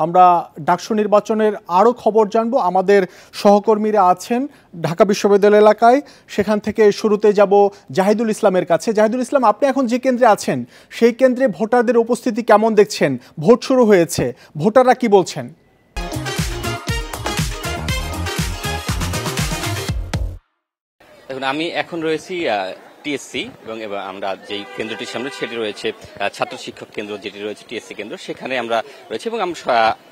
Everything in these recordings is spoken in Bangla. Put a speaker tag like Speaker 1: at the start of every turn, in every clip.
Speaker 1: আমরা ডাকসু নির্বাচনের আরও খবর জানবো। আমাদের সহকর্মীরা আছেন ঢাকা বিশ্ববিদ্যালয় এলাকায়, সেখান থেকে শুরুতে যাব জাহিদুল ইসলামের কাছে। জাহিদুল ইসলাম, আপনি এখন যে কেন্দ্রে আছেন সেই কেন্দ্রে ভোটারদের উপস্থিতি কেমন দেখছেন? ভোট শুরু হয়েছে, ভোটাররা কি বলছেন?
Speaker 2: দেখুন, আমি এখন রয়েছি টিএসসি এবং আমরা যেই কেন্দ্রটির সামনে সেটি রয়েছে ছাত্র শিক্ষক কেন্দ্র, যেটি রয়েছে টিএসসি কেন্দ্র, সেখানে আমরা রয়েছে এবং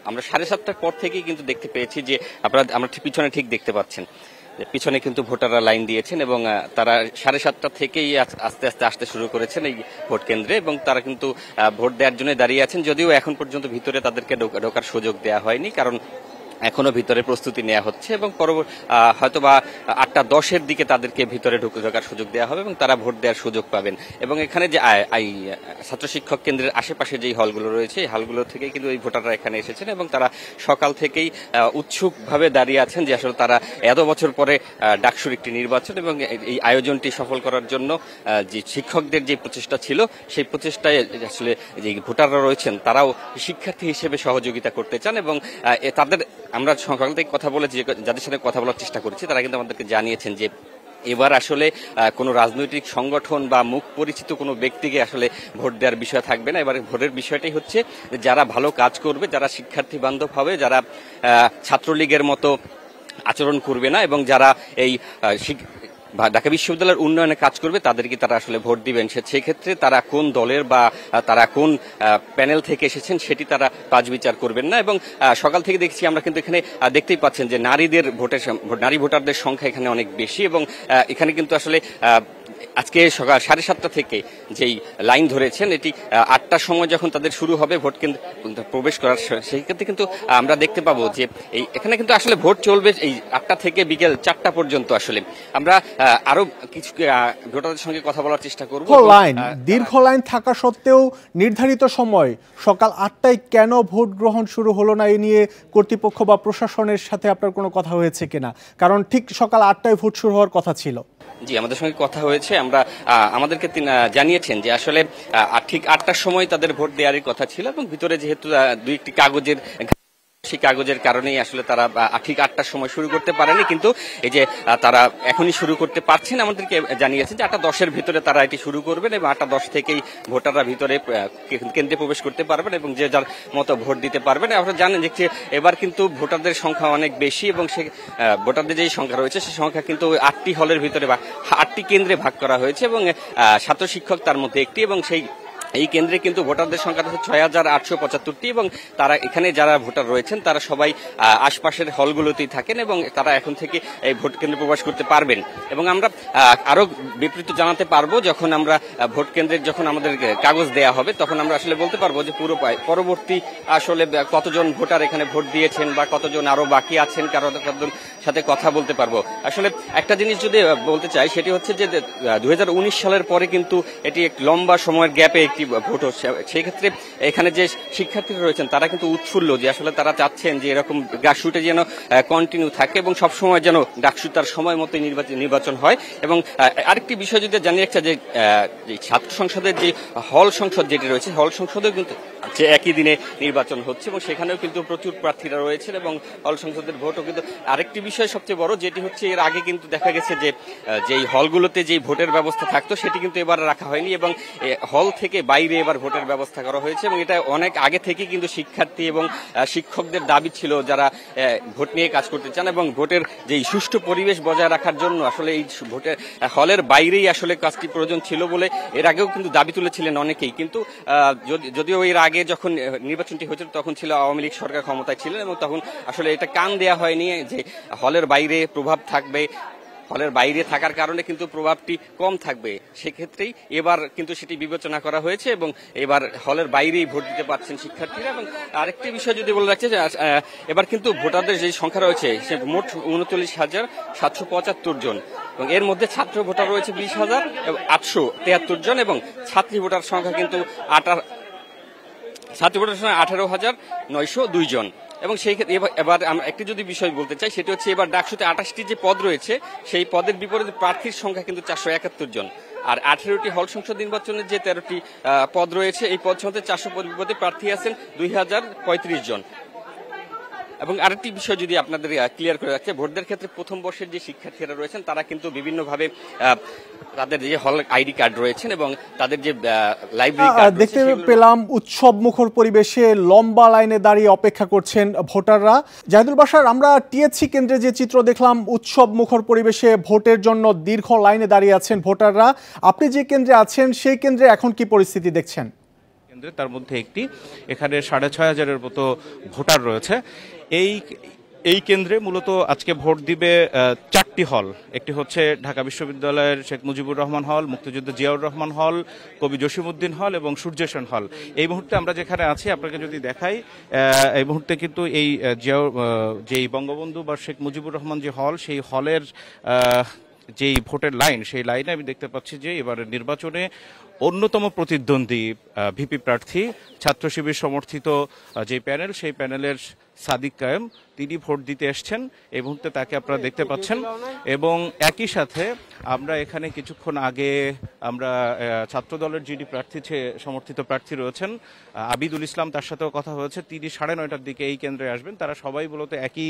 Speaker 2: আমরা 7:30টার পর থেকেই কিন্তু দেখতে পেয়েছি যে আমরা পিছনে ঠিক দেখতে পাচ্ছেন পিছনে কিন্তু ভোটাররা লাইন দিয়েছেন এবং তারা 7:30টা থেকেই আস্তে আস্তে আসতে শুরু করেছেন এই ভোট কেন্দ্রে এবং তারা কিন্তু ভোট দেওয়ার জন্য দাঁড়িয়ে আছেন। যদিও এখন পর্যন্ত ভিতরে তাদেরকে ঢোকার সুযোগ দেওয়া হয়নি, কারণ এখনো ভিতরে প্রস্তুতি নেওয়া হচ্ছে এবং হয়তোবা 8:10-এর দিকে তাদেরকে ভিতরে ঢোকার সুযোগ দেওয়া হবে এবং তারা ভোট দেওয়ার সুযোগ পাবেন। এবং এখানে যে ছাত্র শিক্ষক কেন্দ্রের আশেপাশে যেই হলগুলো রয়েছে এই হলগুলো থেকেই কিন্তু এই ভোটাররা এখানে এসেছেন এবং তারা সকাল থেকেই উৎসুকভাবে দাঁড়িয়ে আছেন যে আসলে তারা এত বছর পরে ডাকসুর একটি নির্বাচন এবং এই আয়োজনটি সফল করার জন্য যে শিক্ষকদের যে প্রচেষ্টা ছিল সেই প্রচেষ্টায় আসলে যে ভোটাররা রয়েছেন তারাও শিক্ষার্থী হিসেবে সহযোগিতা করতে চান এবং তাদের আমরা সকাল থেকে কথা বলেছি, যাদের সাথে কথা বলার চেষ্টা করেছি তারা কিন্তু আমাদেরকে জানিয়েছেন যে এবার আসলে কোনো রাজনৈতিক সংগঠন বা মুখ পরিচিত কোনো ব্যক্তিকে আসলে ভোট দেওয়ার বিষয় থাকবে না। এবার ভোটের বিষয়টাই হচ্ছে যারা ভালো কাজ করবে, যারা শিক্ষার্থী বান্ধব হবে, যারা ছাত্রলীগের মতো আচরণ করবে না এবং যারা এই ঢাকা বিশ্ববিদ্যালয়ের উন্নয়নে কাজ করবে তাদেরকে তারা আসলে ভোট দিবেন। সেক্ষেত্রে তারা কোন দলের বা তারা কোন প্যানেল থেকে এসেছেন সেটি তারা বাছবিচার করবেন না। এবং সকাল থেকে দেখছি আমরা কিন্তু এখানে দেখতেই পাচ্ছেন যে নারী ভোটারদের সংখ্যা এখানে অনেক বেশি এবং এখানে কিন্তু আসলে আজকে সকাল 7:30টা থেকে যেই লাইন ধরেছেন এটি 8টার সময় যখন তাদের শুরু হবে ভোট কেন্দ্রে প্রবেশ করার, সেই ক্ষেত্রে কিন্তু আমরা দেখতে পাবো যে এখানে কিন্তু আসলে ভোট চলবে এই 8টা থেকে বিকেল 4টা পর্যন্ত। আসলে আমরা আরো কিছু ভোটারদের সঙ্গে কথা বলার চেষ্টা করব।
Speaker 1: দীর্ঘ লাইন থাকা সত্ত্বেও নির্ধারিত সময় সকাল 8টায় কেন ভোট গ্রহণ শুরু হলো না, এই নিয়ে কর্তৃপক্ষ বা প্রশাসনের সাথে আপনার কোনো কথা হয়েছে কিনা? কারণ ঠিক সকাল 8টায় ভোট শুরু হওয়ার কথা ছিল।
Speaker 2: জি, আমাদের সঙ্গে কথা হয়েছে, আমাদেরকে জানিয়েছেন যে আসলে ঠিক 8টার সময় তাদের ভোট দেওয়ারই কথা ছিল এবং ভিতরে যেহেতু দুই একটি সেই কাগজের কারণেই আসলে তারা ঠিক 8টার সময় শুরু করতে পারেনি, কিন্তু এই যে তারা এখনই শুরু করতে পারছেন আমাদেরকে জানিয়েছেন যে 8:10-এর ভিতরে তারা এটি শুরু করবেন এবং 8:10 থেকেই ভোটাররা ভিতরে কেন্দ্রে প্রবেশ করতে পারবেন এবং যে যার মতো ভোট দিতে পারবেন। আপনারা জানেন যে এবার কিন্তু ভোটারদের সংখ্যা অনেক বেশি এবং সে ভোটারদের যেই সংখ্যা রয়েছে সেই সংখ্যা কিন্তু 8টি হলের ভিতরে বা 8টি কেন্দ্রে ভাগ করা হয়েছে এবং ছাত্র শিক্ষক তার মধ্যে একটি এবং এই কেন্দ্রে কিন্তু ভোটারদের সংখ্যা হচ্ছে 6,875টি এবং তারা এখানে যারা ভোটার রয়েছেন তারা সবাই আশপাশের হলগুলোতেই থাকেন এবং তারা এখন থেকে এই ভোট কেন্দ্রে প্রবেশ করতে পারবেন। এবং আমরা আরো বিবৃতি জানাতে পারবো যখন আমরা ভোট কেন্দ্রে যখন আমাদের কাগজ দেয়া হবে তখন আমরা আসলে বলতে পারবো যে পুরো পরবর্তী আসলে কতজন ভোটার এখানে ভোট দিয়েছেন বা কতজন আরো বাকি আছেন, কারো সাথে কথা বলতে পারবো। আসলে একটা জিনিস যদি বলতে চাই সেটি হচ্ছে যে 2019 সালের পরে কিন্তু এটি এক লম্বা সময়ের গ্যাপে একটি ভোট হচ্ছে। সেই ক্ষেত্রে এখানে যে শিক্ষার্থীরা রয়েছেন তারা কিন্তু উৎফুল্ল যে আসলে তারা চাচ্ছেন যে এরকম ডাকসুটা যেন কন্টিনিউ থাকে এবং সবসময় যেন ডাকসু তার সময় মতো নির্বাচন হয়। এবং আরেকটি বিষয় যদি জানিয়ে রাখছে যে ছাত্র সংসদের যে হল সংসদ যেটি রয়েছে হল সংসদেও কিন্তু যে একই দিনে নির্বাচন হচ্ছে এবং সেখানেও কিন্তু প্রচুর প্রার্থীরা রয়েছেন এবং হল সংসদের ভোটও কিন্তু। আরেকটি বিষয় সবচেয়ে বড় যেটি হচ্ছে এর আগে কিন্তু দেখা গেছে যে যেই হলগুলোতে যেই ভোটের ব্যবস্থা থাকতো সেটি কিন্তু এবার রাখা হয়নি এবং হল থেকে বাইরে এবার ভোটের ব্যবস্থা করা হয়েছে এবং এটা অনেক আগে থেকে কিন্তু শিক্ষার্থী এবং শিক্ষকদের দাবি ছিল যারা ভোট নিয়ে কাজ করতে চান এবং ভোটের যেই সুষ্ঠু পরিবেশ বজায় রাখার জন্য আসলে এই ভোটের হলের বাইরেই আসলে কাজটি প্রয়োজন ছিল বলে এর আগেও কিন্তু দাবি তুলেছিলেন অনেকেই। কিন্তু যদিও এর আগে যখন নির্বাচনটি হয়েছিল তখন ছিল আওয়ামী লীগ সরকার ক্ষমতায় ছিলেন এবং তখন আসলে এটা কান দেওয়া হয়নি যে হলের বাইরে প্রভাব থাকবে, হলের বাইরে থাকার কারণে কিন্তু প্রভাবটি কম থাকবে। সেক্ষেত্রেই এবার কিন্তু সেটি বিবেচনা করা হয়েছে এবং এবার হলের বাইরেই ভোট দিতে পারছেন শিক্ষার্থীরা। এবং আরেকটি বিষয় যদি বলে রাখছে যে এবার কিন্তু ভোটারদের যে সংখ্যা রয়েছে সে মোট 39,775 জন এবং এর মধ্যে ছাত্র ভোটার রয়েছে 20,873 জন এবং ছাত্রী ভোটার সংখ্যা কিন্তু 18,902 জন। এবং সেই ক্ষেত্রে এবার আমরা একটি যদি বিষয় বলতে চাই সেটি হচ্ছে এবার ডাকসুতে 28টি যে পদ রয়েছে সেই পদের বিপরীতে প্রার্থীর সংখ্যা কিন্তু 471 জন আর 18টি হল সংসদ নির্বাচনের যে 13টি পদ রয়েছে এই পদ সংখ্যা 400 পদে প্রার্থী আছেন 2035 জন। এবং আরেকটি বিষয় যদি আপনাদের ক্লিয়ার করে রাখছে, ভোটদের ক্ষেত্রে প্রথম বর্ষের যে শিক্ষার্থীরা রয়েছেন তারা কিন্তু বিভিন্নভাবে তাদের যে হল আইডি কার্ড রয়েছেন এবং তাদের যে লাইব্রেরি কার্ড
Speaker 1: দেখতে পেলাম উৎসব মুখর পরিবেশে লম্বা লাইনে দাঁড়িয়ে অপেক্ষা করছেন ভোটাররা। জাহিদুল বাশার, আমরা টিএসসি কেন্দ্রে যে চিত্র দেখলাম, উৎসব মুখর পরিবেশে ভোটের জন্য দীর্ঘ লাইনে দাঁড়িয়ে আছেন ভোটাররা। আপনি যে কেন্দ্রে আছেন সেই কেন্দ্রে এখন কি পরিস্থিতি দেখছেন?
Speaker 3: তার মধ্যে একটি, এখানে 6500-এর মতো ভোটার রয়েছে। এই কেন্দ্রে মূলত আজকে ভোট দিবে 4টি হল। একটি হচ্ছে ঢাকা বিশ্ববিদ্যালয়ের শেখ মুজিবুর রহমান হল, মুক্তিযোদ্ধা জিয়াউর রহমান হল, কবি জসিমউদ্দিন হল এবং সূর্য সেন হল। এই মুহূর্তে আমরা যেখানে আছি আপনাকে যদি দেখাই, এই মুহূর্তে কিন্তু এই যেই বঙ্গবন্ধু বা শেখ মুজিবুর রহমান যে হল, সেই হলের যেই ভোটের লাইন, সেই লাইনে আমি দেখতে পাচ্ছি যে এবারের নির্বাচনে অন্যতম প্রতিদ্বন্দ্বী ভিপি প্রার্থী ছাত্র শিবির সমর্থিত যে প্যানেল, সেই প্যানেলের সাদিক কায়েম, তিনি ভোট দিতে এসছেন। এই মুহূর্তে তাকে আপনারা দেখতে পাচ্ছেন। এবং একই সাথে আমরা এখানে কিছুক্ষণ আগে আমরা ছাত্র দলের যিনি প্রার্থী সমর্থিত প্রার্থী রয়েছেন আবিদুল ইসলাম, তার সাথেও কথা হয়েছে। তিনি 9:30টার দিকে এই কেন্দ্রে আসবেন। তারা সবাই মূলত একই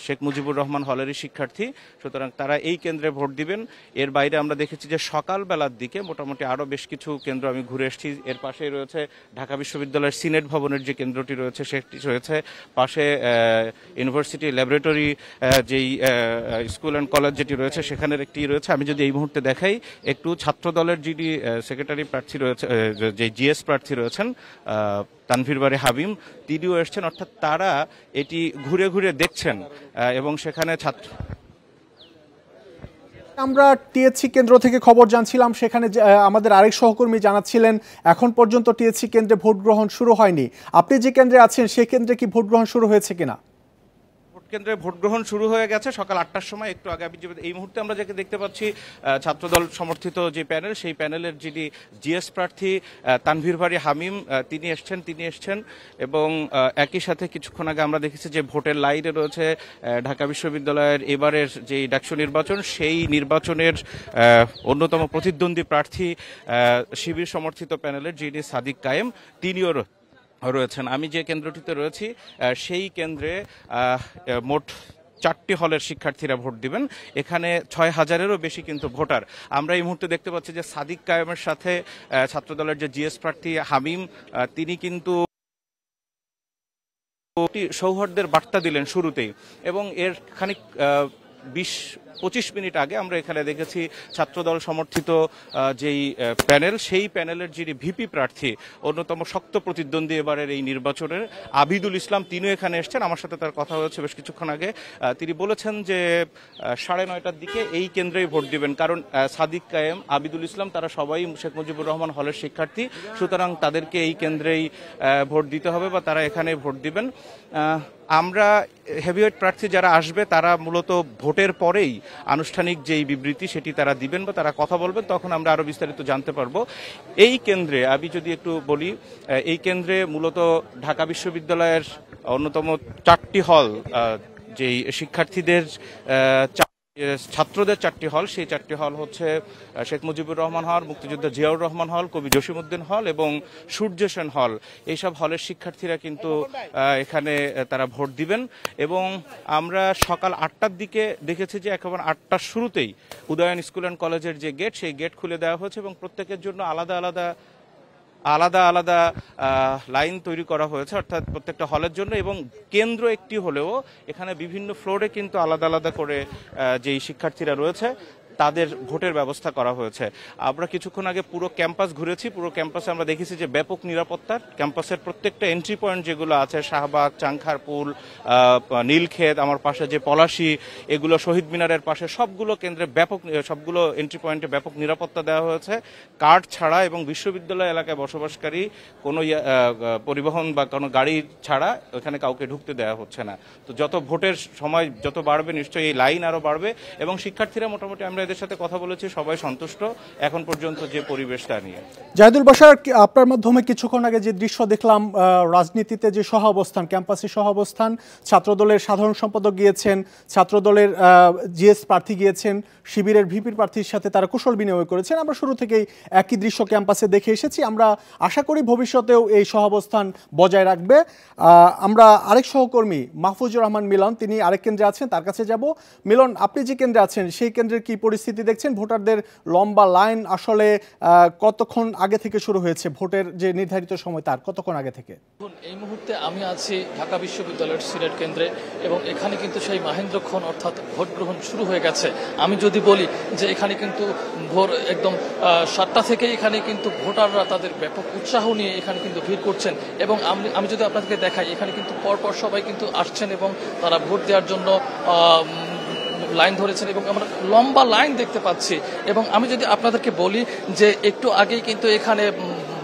Speaker 3: শেখ মুজিবুর রহমান হলেরই শিক্ষার্থী, সুতরাং তারা এই কেন্দ্রে ভোট দিবেন। এর বাইরে আমরা দেখেছি যে সকালবেলার দিকে মোটামুটি আরও বেশ কিছু কেন্দ্র আমি ঘুরে এসেছি। এর পাশেই রয়েছে ঢাকা বিশ্ববিদ্যালয়ের সিনেট ভবনের যে কেন্দ্রটি রয়েছে সেটি রয়েছে, পাশে ইউনিভার্সিটি ল্যাবরেটরি যেই স্কুল অ্যান্ড কলেজ যেটি রয়েছে সেখানের একটি রয়েছে। আমি যদি এই মুহূর্তে দেখাই একটু, ছাত্র দলের যিনি সেক্রেটারি প্রার্থী রয়েছে, যে জিএস প্রার্থী রয়েছেন তানভীর বারে হাবিম, তিনিও এসছেন। অর্থাৎ তারা এটি ঘুরে ঘুরে দেখছেন এবং সেখানে
Speaker 1: আমরা টিএসসি কেন্দ্র থেকে খবর জানছিলাম, সেখানে আমাদের আরেক সহকর্মী জানাচ্ছিলেন এখন পর্যন্ত টিএসসি কেন্দ্রে ভোট গ্রহণ শুরু হয়নি। আপনি যে কেন্দ্রে আছেন সেই কেন্দ্রে কি ভোট গ্রহণ শুরু হয়েছে কিনা?
Speaker 3: কেন্দ্রে ভোট গ্রহণ শুরু হয়ে গেছে সকাল 8টার সময়, একটু আগে। এই মুহূর্তে আমরা যাকে দেখতে পাচ্ছি ছাত্রদল সমর্থিত যে প্যানেল, সেই প্যানেলের যিনি জিএস প্রার্থী তানভীর বারি হামিম, তিনি এসছেন। এবং একই সাথে কিছুক্ষণ আগে আমরা দেখেছি যে ভোটের লাইনে রয়েছে ঢাকা বিশ্ববিদ্যালয়ের এবারের যে ডাকসু নির্বাচন, সেই নির্বাচনের অন্যতম প্রতিদ্বন্দ্বী প্রার্থী শিবির সমর্থিত প্যানেলের যিনি সাদিক কায়েম, তিনিও রয়েছেন। আমি যে কেন্দ্রটিতে রয়েছি সেই কেন্দ্রে মোট 4টি হলের শিক্ষার্থীরা ভোট দিবেন। এখানে 6000-এরও বেশি কিন্তু ভোটার। আমরা এই মুহূর্তে দেখতে পাচ্ছি যে সাদিক কায়েমের সাথে ছাত্রদলের যে জিএস প্রার্থী হামিম, তিনি কিন্তু সৌহার্দ্যের বার্তা দিলেন শুরুতেই। এবং এর খানিক 20-25 মিনিট আগে আমরা এখানে দেখেছি ছাত্রদল সমর্থিত যেই প্যানেল, সেই প্যানেলের যিনি ভিপি প্রার্থী, অন্যতম শক্ত প্রতিদ্বন্দ্বী এবারের এই নির্বাচনের, আবিদুল ইসলাম, তিনিও এখানে এসছেন। আমার সাথে তার কথা হয়েছে বেশ কিছুক্ষণ আগে। তিনি বলেছেন যে 9:30টার দিকে এই কেন্দ্রেই ভোট দিবেন, কারণ সাদিক কায়েম, আবিদুল ইসলাম তারা সবাই শেখ মুজিবুর রহমান হলের শিক্ষার্থী, সুতরাং তাদেরকে এই কেন্দ্রেই ভোট দিতে হবে বা তারা এখানে ভোট দিবেন। আমরা হেভিওয়েট প্রার্থী যারা আসবে তারা মূলত ভোটের পরেই আনুষ্ঠানিক যেই বিবৃতি সেটি তারা দিবেন বা তারা কথা বলবেন, তখন আমরা আরো বিস্তারিত জানতে পারবো। এই কেন্দ্রে আমি যদি একটু বলি, এই কেন্দ্রে মূলত ঢাকা বিশ্ববিদ্যালয়ের অন্যতম 4টি হল, যেই শিক্ষার্থীদের ছাত্রদের 4টি হল, সেই 4টি হল হচ্ছে শেখ মুজিবুর রহমান হল, মুক্তিযোদ্ধা জিয়াউর রহমান হল, কবি জসিমউদ্দিন হল এবং সূর্য সেন হল। এইসব হলের শিক্ষার্থীরা কিন্তু এখানে তারা ভোট দিবেন। এবং আমরা সকাল 8টার দিকে দেখেছি যে একেবারে 8টার শুরুতেই উদয়ন স্কুল অ্যান্ড কলেজের যে গেট, সেই গেট খুলে দেওয়া হয়েছে এবং প্রত্যেকের জন্য আলাদা আলাদা লাইন তৈরি করা হয়েছে, অর্থাৎ প্রত্যেকটা হলের জন্য। এবং কেন্দ্র একটি হলেও এখানে বিভিন্ন ফ্লোরে কিন্তু আলাদা করে যেই শিক্ষার্থীরা রয়েছে তাদের ভোটের ব্যবস্থা করা হয়েছে। আমরা কিছুক্ষণ আগে পুরো ক্যাম্পাস ঘুরেছি। পুরো ক্যাম্পাসে আমরা দেখেছি যে ব্যাপক নিরাপত্তা। ক্যাম্পাসের প্রত্যেকটা এন্ট্রি পয়েন্ট যেগুলো আছে, শাহবাগ, চাংখারপুল, নীলক্ষেত, আমার পাশে যে পলাশী, এগুলো শহীদ মিনারের পাশে, সবগুলো কেন্দ্রে সবগুলো এন্ট্রি পয়েন্টে ব্যাপক নিরাপত্তা দেওয়া হয়েছে কার্ড ছাড়া। এবং বিশ্ববিদ্যালয় এলাকায় বসবাসকারী কোনো পরিবহন বা কোনো গাড়ি ছাড়া ওখানে কাউকে ঢুকতে দেওয়া হচ্ছে না। তো যত ভোটের সময় যত বাড়বে, নিশ্চয়ই এই লাইন আরো বাড়বে। এবং শিক্ষার্থীরা মোটামুটি আমরা এদের সাথে কথা বলেছি, সবাই সন্তুষ্ট এখন পর্যন্ত যে পরিবেশটা নিয়ে।
Speaker 1: জাহিদুল বাশার, আপনার মাধ্যমে কিছুক্ষণ আগে যে দৃশ্য দেখলাম, রাজনীতিতে যে সহাবস্থান, ক্যাম্পাসে সহাবস্থান, ছাত্রদলের সাধারণ সম্পাদক গিয়েছেন, ছাত্রদলের জিএস প্রার্থী গিয়েছেন, শিবিরের ভিপির প্রার্থীর সাথে তারা কুশল বিনিময় করেছেন। আমরা শুরু থেকেই একই দৃশ্য ক্যাম্পাসে দেখে এসেছি। আমরা আশা করি ভবিষ্যতেও এই সহাবস্থান বজায় রাখবে। আমরা আরেক সহকর্মী মাহফুজুর রহমান মিলন, তিনি আরেক কেন্দ্রে আছেন, তার কাছে যাব। মিলন, আপনি যে কেন্দ্রে আছেন সেই কেন্দ্রের কি পরিস্থিতি দেখছেন? ভোটারদের লম্বা লাইন আসলে কতক্ষণ আগে থেকে শুরু হয়েছে? ভোটের যে নির্ধারিত সময় তার কতক্ষণ আগে থেকে?
Speaker 4: এই মুহূর্তে আমি আছি ঢাকা বিশ্ববিদ্যালয়ের সিলেট কেন্দ্রে এবং এখানে কিন্তু সেই মাহেন্দ্রক্ষণ অর্থাৎ ভোট গ্রহণ শুরু হয়ে গেছে। আমি যদি বলি যে এখানে কিন্তু ভোর একদম 7টা থেকে এখানে কিন্তু ভোটাররা তাদের ব্যাপক উৎসাহ নিয়ে এখানে কিন্তু ভিড় করছেন এবং আমি যদি আপনাদেরকে দেখাই এখানে কিন্তু পরপর সবাই কিন্তু আসছেন এবং তারা ভোট দেওয়ার জন্য লাইন ধরেছেন এবং আমরা লম্বা লাইন দেখতে পাচ্ছি। এবং আমি যদি আপনাদেরকে বলি যে একটু আগেই কিন্তু এখানে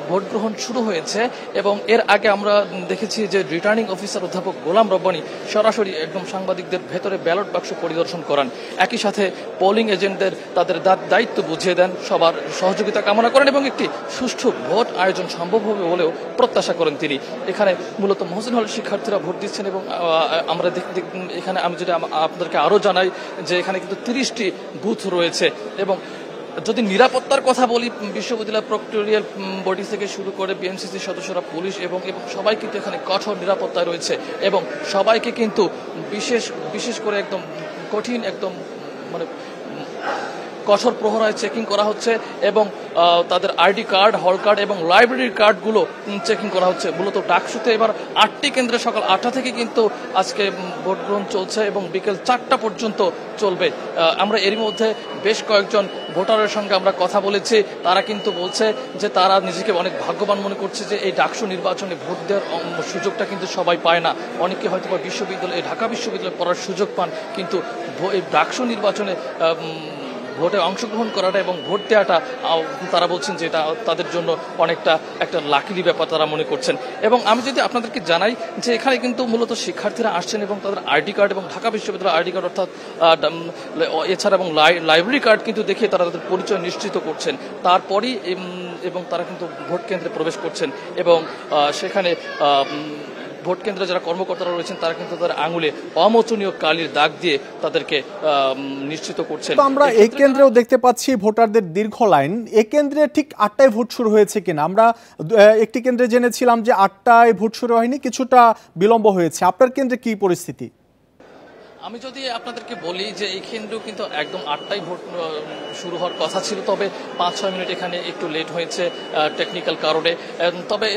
Speaker 4: ভোট গ্রহণ শুরু হয়েছে এবং এর আগে আমরা দেখেছি যে রিটার্নিং অফিসার অধ্যাপক গোলাম রব্বানী সরাসরি একদম সাংবাদিকদের ভেতরে ব্যালট বাক্স পরিদর্শন করান, একই সাথে পোলিং এজেন্টদের তাদের দায়িত্ব বুঝিয়ে দেন, সবার সহযোগিতা কামনা করেন এবং একটি সুষ্ঠু ভোট আয়োজন সম্ভব হবে বলেও প্রত্যাশা করেন তিনি। এখানে মূলত মহসিন হলের শিক্ষার্থীরা ভোট দিচ্ছেন এবং আমরা এখানে আমি যদি আপনাদেরকে আরও জানাই যে এখানে কিন্তু 30টি বুথ রয়েছে এবং যদি নিরাপত্তার কথা বলি বিশ্ববিদ্যালয় প্রক্টোরিয়াল বডি থেকে শুরু করে বিএমসিসির সদস্যরা, পুলিশ এবং সবাই কিন্তু এখানে কঠোর নিরাপত্তায় রয়েছে এবং সবাইকে কিন্তু বিশেষ করে একদম কঠিন একদম মানে কঠোর প্রহরায় চেকিং করা হচ্ছে এবং তাদের আইডি কার্ড, হল কার্ড এবং লাইব্রেরির কার্ডগুলো চেকিং করা হচ্ছে। মূলত ডাকসুতে এবার 8টি কেন্দ্রে সকাল 8টা থেকে কিন্তু আজকে ভোট গ্রহণ চলছে এবং বিকেল 4টা পর্যন্ত চলবে। আমরা এরই মধ্যে বেশ কয়েকজন ভোটারের সঙ্গে আমরা কথা বলেছি, তারা কিন্তু বলছে যে তারা নিজেকে অনেক ভাগ্যবান মনে করছে যে এই ডাকসু নির্বাচনে ভোট দেওয়ার সুযোগটা কিন্তু সবাই পায় না। অনেকে হয়তো ঢাকা বিশ্ববিদ্যালয়ে পড়ার সুযোগ পান, কিন্তু এই ডাকসু নির্বাচনে ভোটে অংশগ্রহণ করাটা এবং ভোট দেওয়াটা তারা বলছেন যে এটা তাদের জন্য অনেকটা একটা লাকিলি ব্যাপার তারা মনে করছেন। এবং আমি যদি আপনাদেরকে জানাই যে এখানে কিন্তু মূলত শিক্ষার্থীরা আসছেন এবং তাদের আইডি কার্ড এবং ঢাকা বিশ্ববিদ্যালয়ের আইডি কার্ড অর্থাৎ এছাড়া এবং লাইব্রেরি কার্ড কিন্তু দেখিয়ে তারা তাদের পরিচয় নিশ্চিত করছেন, তারপরই এবং তারা কিন্তু ভোট কেন্দ্রে প্রবেশ করছেন এবং সেখানে ভোট কেন্দ্রে যারা কর্মকর্তারা রয়েছেন তারা কিন্তু তাদের আঙুলে অমোচনীয় কালির দাগ দিয়ে তাদেরকে নিশ্চিত করছেন।
Speaker 1: আমরা এই কেন্দ্রেও দেখতে পাচ্ছি ভোটারদের দীর্ঘ লাইন। এই কেন্দ্রে ঠিক 8টায় ভোট শুরু হয়েছে কিনা? আমরা একটি কেন্দ্রে জেনেছিলাম যে 8টায় ভোট শুরু হয়নি, কিছুটা বিলম্ব হয়েছে। আপনার কেন্দ্রে কি পরিস্থিতি?
Speaker 4: আমি যদি আপনাদেরকে বলি যে এই কেন্দ্রেও কিন্তু একদম 8টায় ভোট শুরু হওয়ার কথা ছিল, তবে 5-6 মিনিট এখানে একটু লেট হয়েছে টেকনিক্যাল কারণে। তবে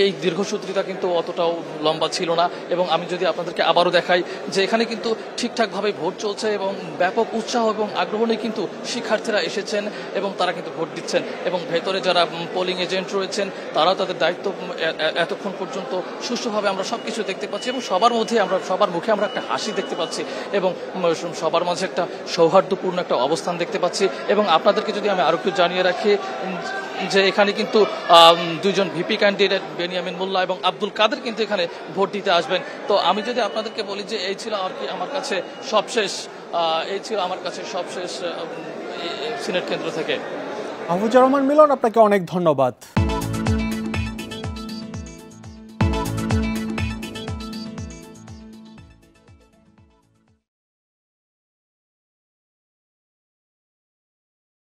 Speaker 4: এই দীর্ঘসূত্রিতা কিন্তু অতটাও লম্বা ছিল না। এবং আমি যদি আপনাদেরকে আবারও দেখাই যে এখানে কিন্তু ঠিকঠাকভাবে ভোট চলছে এবং ব্যাপক উৎসাহ এবং আগ্রহ নিয়ে কিন্তু শিক্ষার্থীরা এসেছেন এবং তারা কিন্তু ভোট দিচ্ছেন এবং ভেতরে যারা পোলিং এজেন্ট রয়েছেন তারাও তাদের দায়িত্ব এতক্ষণ পর্যন্ত সুষ্ঠুভাবে আমরা সবকিছু দেখতে পাচ্ছি এবং সবার মুখে আমরা একটা হাসি দেখতে পাচ্ছি এবং সবার মাঝে একটা সৌহার্দ্যপূর্ণ একটা অবস্থান দেখতে পাচ্ছি। এবং আপনাদেরকে যদি আমি আরো একটু জানিয়ে রাখি যে এখানে কিন্তু 2জন ভিপি ক্যান্ডিডেট বেনিয়ামিন মোল্লা এবং আব্দুল কাদের কিন্তু এখানে ভোট দিতে আসবেন। তো আমি যদি আপনাদেরকে বলি যে এই ছিল আর কি আমার কাছে সবশেষ সিনেট কেন্দ্র থেকে।
Speaker 1: মাহফুজুর রহমান মিলন, আপনাকে অনেক ধন্যবাদ।